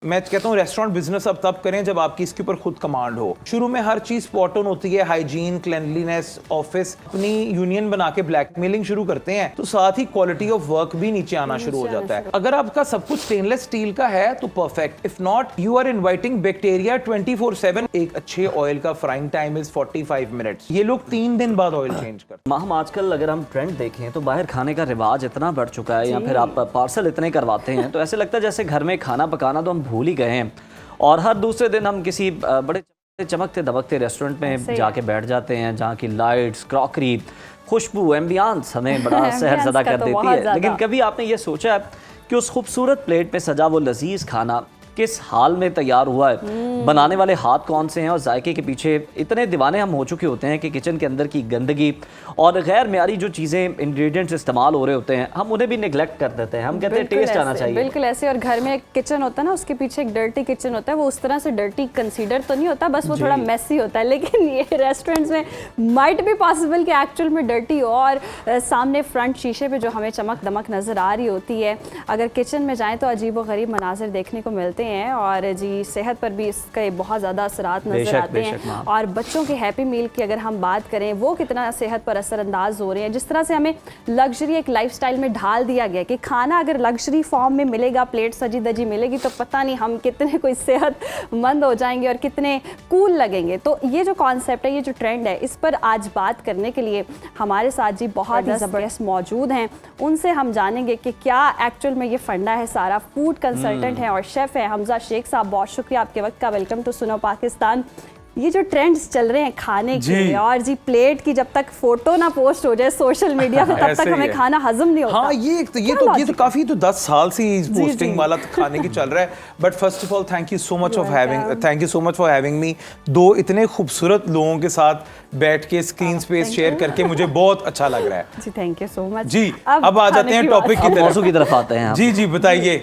मैं कहता हूँ रेस्टोरेंट बिजनेस अब तब करें जब आपकी इसके ऊपर खुद कमांड हो। शुरू में हर चीज स्पॉट ऑन होती है, हाइजीन, क्लेanलीनेस, ऑफिस। अपनी यूनियन बना के ब्लैकमेलिंग शुरू करते हैं तो साथ ही क्वालिटी ऑफ वर्क भी नीचे आना शुरू हो जाता है। अगर आपका सब कुछ स्टेनलेस स्टील का है तो perfect, if not you are inviting bacteria 24/7। एक अच्छे ऑयल का फ्राइंग टाइम इज 45 मिनट्स। ये लोग 3 दिन बाद ऑयल चेंज करते हैं। हम आजकल अगर हम ट्रेंड देखें तो बाहर खाने का रिवाज इतना बढ़ चुका है, या फिर आप पार्सल इतने करवाते हैं तो ऐसे लगता है जैसे घर में खाना पकाना तो हम भूल ही गए हैं, और हर दूसरे दिन हम किसी बड़े चमकते दबकते रेस्टोरेंट में जाके बैठ जाते हैं जहाँ की लाइट्स, क्रॉकरी, खुशबू, एम्बियंस हमें बड़ा सहरज़दा कर देती है। लेकिन कभी आपने ये सोचा है कि उस खूबसूरत प्लेट पे सजा वो लजीज खाना किस हाल में तैयार हुआ है, बनाने वाले हाथ कौन से हैं, और जायके के पीछे इतने दीवाने हम हो चुके होते हैं कि किचन के अंदर की गंदगी और गैर मेयारी जो चीज़ें इंग्रेडिएंट्स इस्तेमाल हो रहे होते हैं हम उन्हें भी निगलेक्ट कर देते हैं। हम कहते हैं टेस्ट आना चाहिए। बिल्कुल ऐसे। और घर में एक किचन होता है ना, उसके पीछे एक डर्टी किचन होता है, वो उस तरह से डर्टी कंसीडर तो नहीं होता, बस वो थोड़ा मेसी होता है। लेकिन ये रेस्टोरेंट्स में माइट भी पॉसिबल कि एक्चुअल में डर्टी हो, और सामने फ्रंट शीशे पे जो हमें चमक दमक नज़र आ रही होती है, अगर किचन में जाएँ तो अजीब व गरीब मनाजिर देखने को मिलते हैं, और जी सेहत पर भी इसके बहुत ज़्यादा असरात नज़र आते हैं। और बच्चों के हैप्पी मील की अगर हम बात करें, वो कितना सेहत पर असरअंदाज हो रहे हैं। जिस तरह से हमें लग्जरी एक लाइफस्टाइल में ढाल दिया गया कि खाना अगर लग्जरी फॉर्म में मिलेगा, प्लेट सजी दजी मिलेगी, तो पता नहीं हम कितने कोई सेहतमंद हो जाएंगे और कितने कूल लगेंगे। तो ये जो कॉन्सेप्ट है, ये जो ट्रेंड है, इस पर आज बात करने के लिए हमारे साथ जी बहुत ही ज़बरदस्त मौजूद हैं। उनसे हम जानेंगे कि क्या एक्चुअल में ये फंडा है सारा। फूड कंसल्टेंट हैं और शेफ़ हैं हमजा शेख साहब, बहुत शुक्रिया आपके वक्त का। वेलकम टू सुनो पाकिस्तान। ये जो ट्रेंड्स चल रहे हैं खाने के, और जी प्लेट की जब तक फोटो ना पोस्ट हो जाए सोशल मीडिया पे तब तक हमें खाना हजम नहीं होता। हाँ, ये तो काफी 10 साल से पोस्टिंग वाला खाने की चल रहा है। But first of all thank you so much for having me. दो इतने खूबसूरत लोगों के साथ बैठ के स्क्रीन स्पेस शेयर करके मुझे बहुत अच्छा लग रहा है जी। थैंक यू सो मच जी। अब आ जाते हैं टॉपिक की तरफ आते हैं। जी बताइए।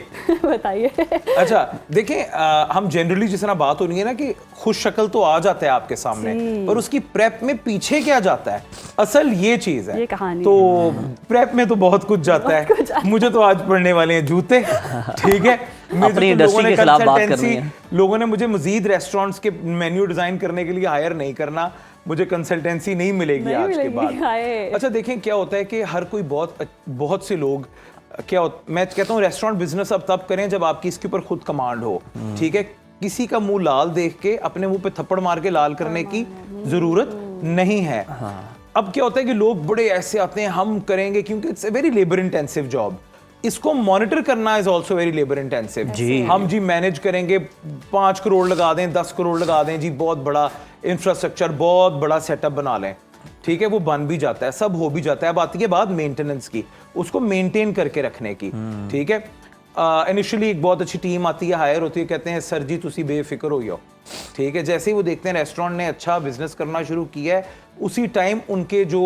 बताइए। अच्छा देखें, हम जनरली जिस तरह बात हो रही है ना कि खुश शक्ल तो आ जाता है आपके सामने, पर उसकी प्रेप में पीछे क्या जाता है, असल ये चीज है। ये कहानी तो प्रेप में तो बहुत कुछ जाता है। मुझे तो आज पड़ने वाले हैं जूते, ठीक है। अपनी इंडस्ट्री के खिलाफ बात करनी है। लोगों ने मुझे मजीद रेस्टोरेंट्स के मेन्यू डिजाइन करने के लिए हायर नहीं करना, मुझे कंसल्टेंसी नहीं मिलेगी आज के बाद। अच्छा देखें क्या होता है कि हर कोई बहुत से लोग मैं कहता हूँ रेस्टोरेंट बिजनेस अब तब करें जब आपकी इसके ऊपर खुद कमांड हो, ठीक है। किसी का मुंह लाल देख के अपने मुंह पे थप्पड़ मार के लाल करने की जरूरत नहीं है। अब क्या होता है कि लोग बड़े ऐसे आते हैं, हम करेंगे, क्योंकि it's a very labour intensive job. इसको मॉनिटर करना is also very labour intensive. हम जी मैनेज करेंगे, 5 करोड़ लगा दें, 10 करोड़ लगा दें जी, बहुत बड़ा इंफ्रास्ट्रक्चर, बहुत बड़ा सेटअप बना लें, ठीक है, वो बन भी जाता है, सब हो भी जाता है। अब आती है बात मेंटेनेंस की, उसको मेंटेन करके रखने की, ठीक है। इनिशियली एक बहुत अच्छी टीम आती है, हायर होती है, कहते हैं सर जी तुसी बेफिक्र हो जाओ, ठीक है। जैसे ही वो देखते हैं रेस्टोरेंट ने अच्छा बिजनेस करना शुरू किया है, उसी टाइम उनके जो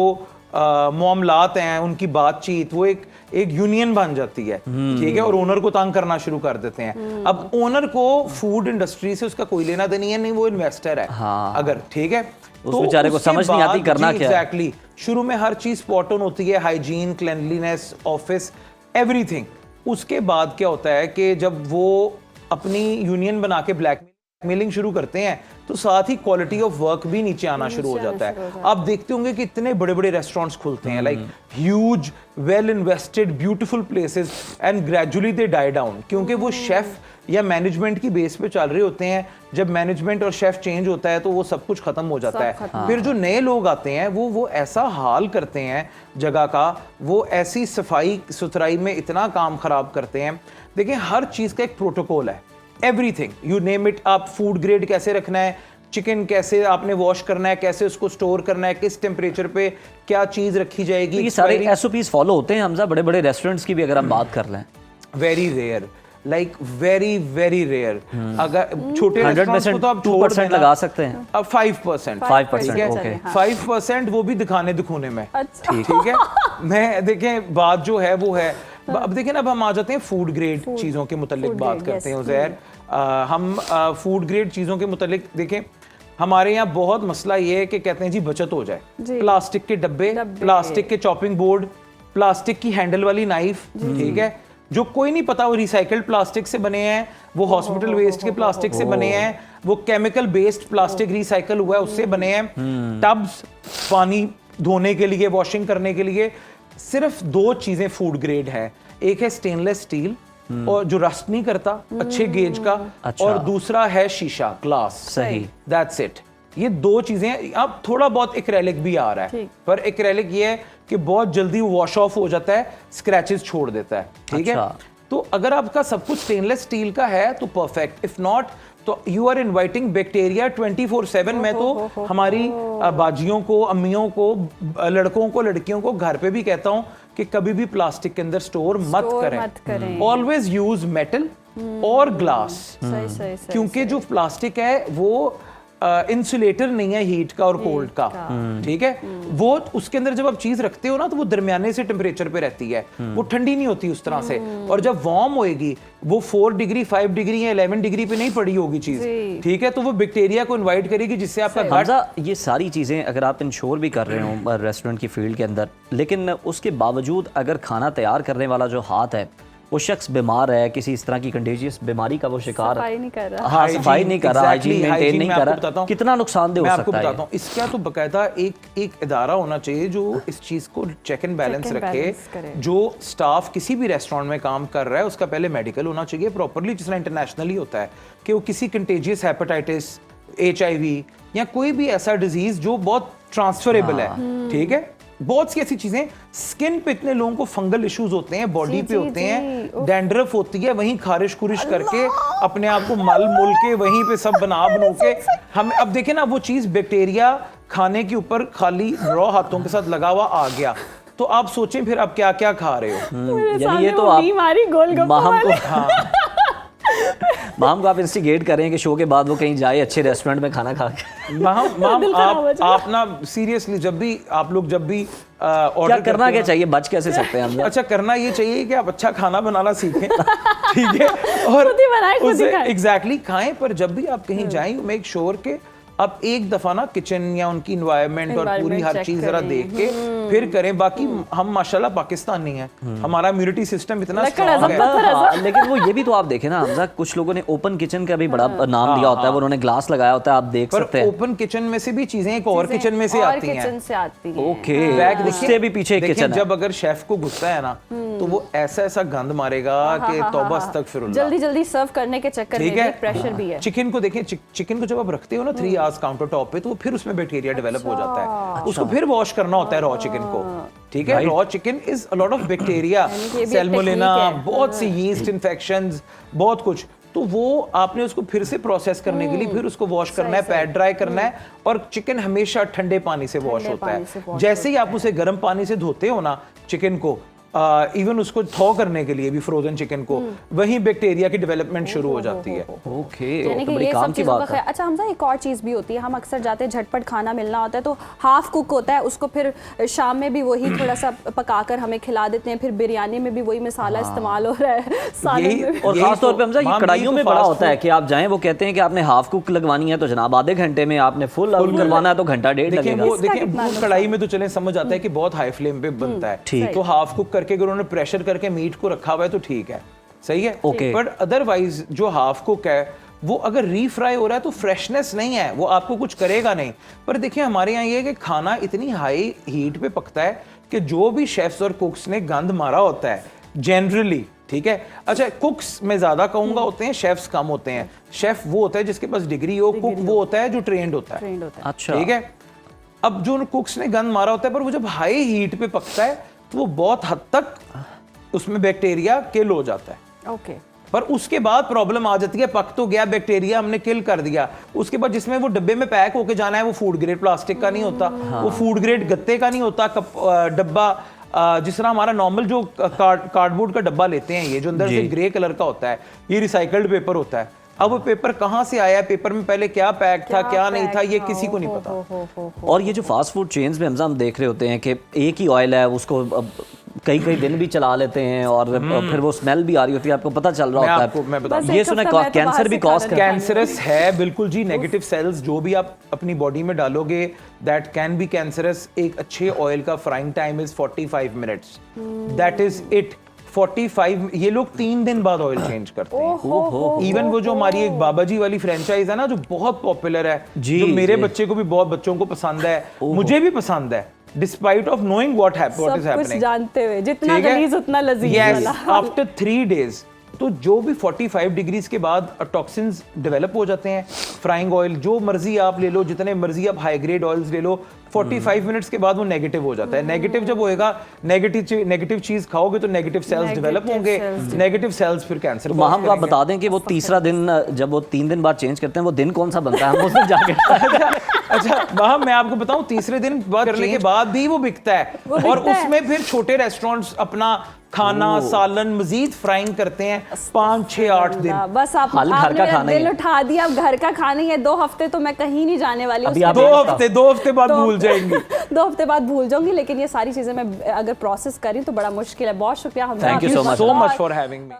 मामलात हैं, उनकी बातचीत, वो एक यूनियन बन जाती है, ठीक है, और ओनर को तंग करना शुरू कर देते हैं। अब ओनर को फूड इंडस्ट्री से उसका कोई लेना देनी है नहीं, वो इन्वेस्टर है। अगर ठीक है, उस बेचारे को समझ नहीं आती करना क्या है। एग्जैक्टली। शुरू में हर चीज स्पॉट ऑन होती है, हाइजीन, क्लेanलीनेस, ऑफिस, एवरीथिंग। उसके बाद क्या होता है कि जब वो अपनी यूनियन बना के ब्लैकमेलिंग शुरू करते हैं तो साथ ही क्वालिटी ऑफ वर्क भी नीचे आना शुरू हो जाता है। आप देखते होंगे कि इतने बड़े बड़े रेस्टोरेंट्स खुलते हैं, like huge well invested beautiful places, and gradually they die down, क्योंकि वो शेफ या मैनेजमेंट की बेस पे चल रहे होते हैं। जब मैनेजमेंट और शेफ चेंज होता है तो वो सब कुछ खत्म हो जाता है। फिर जो नए लोग आते हैं वो ऐसा हाल करते हैं जगह का, वो ऐसी सफाई सुथराई में इतना काम खराब करते हैं। देखिए हर चीज का एक प्रोटोकॉल है, एवरीथिंग यू नेम इट। आप फूड ग्रेड कैसे रखना है, चिकन कैसे आपने वॉश करना है, कैसे उसको स्टोर करना है, किस टेम्परेचर पे क्या चीज रखी जाएगी, तो ये सारे एसओपीज फॉलो होते हैं हमजा बड़े बड़े रेस्टोरेंट्स की भी अगर हम बात कर लें? Very rare, like very very rare. अगर छोटे रेस्टोरेंट्स को तो आप 2% लगा सकते हैं, अब 5%, 5% वो भी दिखाने दिखूने में, ठीक है। मैं देखें बात जो है वो है। अब देखें, अब हम आ जाते हैं फूड ग्रेड चीज़ों के मुतालिक बात करते हैं उज़ैर। हम फूड ग्रेड चीज़ों के मुतालिक देखें, हमारे यहाँ बहुत मसला ये है कि कहते हैं जी बचत हो जाए। प्लास्टिक के डब्बे, प्लास्टिक के चॉपिंग बोर्ड, प्लास्टिक की हैंडल वाली नाइफ, ठीक है, जो कोई नहीं पता वो रिसाइकल्ड प्लास्टिक से बने हैं, वो हॉस्पिटल वेस्ट के प्लास्टिक से बने हैं, वो केमिकल बेस्ड प्लास्टिक रिसाइकल हुआ है उससे बने हैं। टब्स पानी धोने के लिए, वॉशिंग करने के लिए, सिर्फ 2 चीजें फूड ग्रेड है। एक है स्टेनलेस स्टील और जो रस्ट नहीं करता, अच्छे गेज का, अच्छा। और दूसरा है शीशा, ग्लास। सही। That's it. ये 2 चीजें। अब थोड़ा बहुत एक्रेलिक भी आ रहा है, पर एक्रेलिक ये है कि बहुत जल्दी वॉश ऑफ हो जाता है, स्क्रैचेस छोड़ देता है, ठीक है। अच्छा। तो अगर आपका सब कुछ स्टेनलेस स्टील का है तो परफेक्ट, इफ नॉट तो यू आर इनवाइटिंग बैक्टीरिया 24/7। मैं तो हमारी बाजियों को, अम्मियों को, लड़कों को, लड़कियों को घर पे भी कहता हूं कि कभी भी प्लास्टिक के अंदर स्टोर मत करें। ऑलवेज यूज मेटल और ग्लास, क्योंकि जो प्लास्टिक है वो इंसुलेटर नहीं है हीट का और कोल्ड का, ठीक है। वो उसके अंदर जब आप चीज रखते हो ना तो वो दरमियाने से टेम्परेचर पे रहती है, वो ठंडी नहीं होती उस तरह से। और जब वार्म होएगी वो 4 डिग्री, 5 डिग्री या 11 डिग्री पे नहीं पड़ी होगी चीज, ठीक है। तो वो बैक्टीरिया को इनवाइट करेगी, जिससे आपका हमजा ये सारी चीज़ें अगर आप इंश्योर भी कर रहे हो रेस्टोरेंट की फील्ड के अंदर, लेकिन उसके बावजूद अगर खाना तैयार करने वाला जो हाथ है वो शख्स बीमार है, किसी इस तरह की कंटेजियस बीमारी का वो शिकार, सफाई नहीं कर रहा, हाँ, सफाई नहीं कर रहा, हाइजीन मेंटेन नहीं कर रहा, कितना नुकसानदेह हो सकता है। मैं आपको बताता हूँ, इसका तो बकायदा एक इदारा होना चाहिए जो इस चीज को चेक एंड बैलेंस रखे। जो स्टाफ किसी भी रेस्टोरेंट में काम कर रहा है उसका पहले मेडिकल होना चाहिए प्रॉपरली, जिस तरह इंटरनेशनली होता है कि वो किसी कंटेजियस हेपेटाइटिस, HIV या कोई भी ऐसा डिजीज जो बहुत ट्रांसफरेबल है, ठीक है। बहुत सी ऐसी चीजें, स्किन पे इतने लोगों को फंगल इश्यूज होते हैं, बॉडी पे होते हैं, डैंड्रफ होती है, वहीं खारिश खुरिश करके अपने आप को मल मुल के वहीं पे सब बना के हम अब देखें ना, वो चीज बैक्टीरिया खाने के ऊपर खाली रॉ हाथों के साथ लगा हुआ आ गया, तो आप सोचें फिर आप क्या क्या खा रहे हो। यानी ये तो माम को आप इंस्टिगेट करें कि शो के बाद वो कहीं जाए अच्छे रेस्टोरेंट में खाना खा के। माम आप ना सीरियसली जब भी आप लोग जब भी क्या करना क्या चाहिए, बच कैसे सकते हैं हम? अच्छा, करना ये चाहिए कि आप अच्छा खाना बनाना सीखें, ठीक है, और उसे एग्जैक्टली खाएं। पर जब भी आप कहीं जाएं मेक श्योर के आप एक दफा ना किचन या उनकी इन्वायरमेंट और पूरी हर चीज जरा देख के फिर करें। बाकी हम माशाल्लाह पाकिस्तानी हैं, हमारा इम्यूनिटी सिस्टम इतना स्ट्रांग है। लेकिन वो ये भी तो आप देखें ना हमजा, कुछ लोगों ने ओपन किचन का भी बड़ा नाम दिया होता है, उन्होंने ग्लास लगाया होता है, आप देख सकते हैं। ओपन किचन में से भी चीजें एक और किचन में से आती हैं। ओके, उससे भी पीछे एक किचन है। जब अगर शेफ को गुस्सा है ना तो वो ऐसा ऐसा गंद मारेगा कि तौबा अस्तगफिरुल्लाह। जल्दी जल्दी सर्व करने के चक्कर में प्रेशर भी है। चिकन को देखें, चिकन को जब आप रखते हो ना 3 आवर्स काउंटर टॉप पे, तो वो फिर उसमें बैक्टीरिया डेवलप हो जाता है, उसको फिर वॉश करना होता है रॉ चिकन को, ठीक है। Raw chicken is a lot of bacteria, Salmonella, बहुत सी यीस्ट इन्फेक्शंस, बहुत कुछ। तो वो आपने उसको फिर से प्रोसेस करने के लिए फिर उसको वॉश करना है, पैड ड्राई करना है। और चिकन हमेशा ठंडे पानी से वॉश होता है। जैसे ही आप उसे गर्म पानी से धोते हो ना चिकन को, इवन उसको थॉ करने के लिए भी फ्रोजन चिकन को, वहीं बैक्टीरिया की डेवलपमेंट शुरू हो जाती है। ओके, तो बड़ी काम की बात है। अच्छा हमजा, एक और चीज़ भी होती है, हम अक्सर जाते हैं झटपट खाना मिलना होता है तो हाफ कुक होता है, उसको फिर शाम में भी वही थोड़ा सा पकाकर हमें खिला देते हैं, फिर बिरयानी में भी वही मसाला इस्तेमाल हो रहा है, सालन में भी। और खासतौर पे हमजा ये कढ़ाइयों में बड़ा होता है कि आप जाएं, वो कहते हैं कि आपने हाफ कुक लगवानी है तो जनाब आधे घंटे में, आपने फुल करवाना है तो घंटा डेढ़ लगेगा। देखिए वो कढ़ाई में तो चले समझ आता है कि बहुत हाई फ्लेम पे बनता है, तो हाफ कुक करके अगर उन्होंने प्रेशर करके मीट को रखा हुआ है तो ठीक है, सही है। बट अदरवाइज जो हाफ कुक है वो अगर रीफ्राई हो रहा है तो फ्रेशनेस नहीं है, वो आपको कुछ करेगा नहीं। पर देखिए हमारे यहाँ ये है कि खाना इतनी हाई हीट पे पकता है कि जो भी शेफ्स और कुक्स ने गंद मारा होता है जनरली, ठीक है। अच्छा, कुक्स में ज्यादा कहूंगा होते हैं, शेफ्स कम होते हैं। शेफ वो होता है जिसके पास डिग्री हो, कुक वो होता है जो ट्रेंड होता है। अच्छा, ठीक है। अब जो कुक्स ने गंद मारा होता है, पर वो जब हाई हीट पे पकता है तो वो बहुत हद तक उसमें बैक्टीरिया किल हो जाता है। ओके। पर उसके बाद प्रॉब्लम आ जाती है, पक तो गया, बैक्टीरिया हमने किल कर दिया, उसके बाद जिसमें वो डब्बे में पैक होके जाना है वो फूड ग्रेड प्लास्टिक का नहीं होता, वो फूड ग्रेड गत्ते का नहीं होता, डब्बा जिस तरह हमारा नॉर्मल जो कार्डबोर्ड का डब्बा लेते हैं, ये जो अंदर से ग्रे कलर का होता है, ये रिसाइकल्ड पेपर होता है। अब वो पेपर कहाँ से आया, पेपर में पहले क्या पैक था क्या नहीं था, ये किसी को नहीं पता। और ये जो फास्ट फूड चेन्स में हम देख रहे होते हैं कि एक ही ऑयल है, उसको कई दिन भी चला लेते हैं और फिर वो स्मेल भी आ रही होती है, आपको पता चल रहा होता है। मैं बताऊं, ये सुना कैंसर भी कॉज करता है। कैंसरस है बिल्कुल जी। नेगेटिव सेल्स जो भी आप अपनी बॉडी में डालोगे दैट कैन बी कैंसरस। एक अच्छे ऑयल का frying time is 45 minutes, that is it. 45 ये लोग 3 दिन बाद ऑयल चेंज करते हैं। इवन वो जो हमारी एक बाबा जी वाली फ्रेंचाइज है ना जो बहुत पॉपुलर है, जी, जो मेरे जी। बच्चे को भी बहुत बच्चों को पसंद है, मुझे भी पसंद है, despite of knowing what is सब कुछ हैपनिंग, जानते हुए जितना गलीज उतना लजीज वाला। आफ्टर 3 डेज तो जो भी 45 डिग्रीज के बाद टॉक्सिन्स डेवलप हो जाते हैं। फ्राइंग ऑयल जो मर्जी आप ले लो, जितने मर्जी आप हाई ग्रेड ऑयल्स ले लो, 45 मिनट्स के बाद वो नेगेटिव हो जाता है। नेगेटिव जब होएगा, नेगेटिव चीज खाओगे तो नेगेटिव सेल्स डेवलप होंगे, नेगेटिव सेल्स फिर कैंसर। तो वहाँ आप बता दें कि वो तीसरा दिन जब वो 3 दिन बाद चेंज करते हैं, वो दिन कौन सा बनता है, हम उस दिन जाके अच्छा वहाँ मैं आपको बताऊं, तीसरे दिन बाद करने के बाद भी वो बिकता है, और उसमें फिर छोटे रेस्टोरेंट्स अपना खाना सालन मजीद फ्राइंग करते हैं 5, 6, 8 दिन। बस आप घर आपने का मेरा खाना ही दिल है। उठा दिया, अब घर का खाना ही है। 2 हफ्ते तो मैं कहीं नहीं जाने वाली हूँ। अभी आप 2 हफ्ते बाद भूल जाएंगी। 2 हफ्ते बाद भूल जाऊंगी, लेकिन ये सारी चीजें मैं अगर प्रोसेस करी तो बड़ा मुश्किल है। बहुत शुक्रिया हमजा, Thank you so आपका much. So बहुत- much for having me.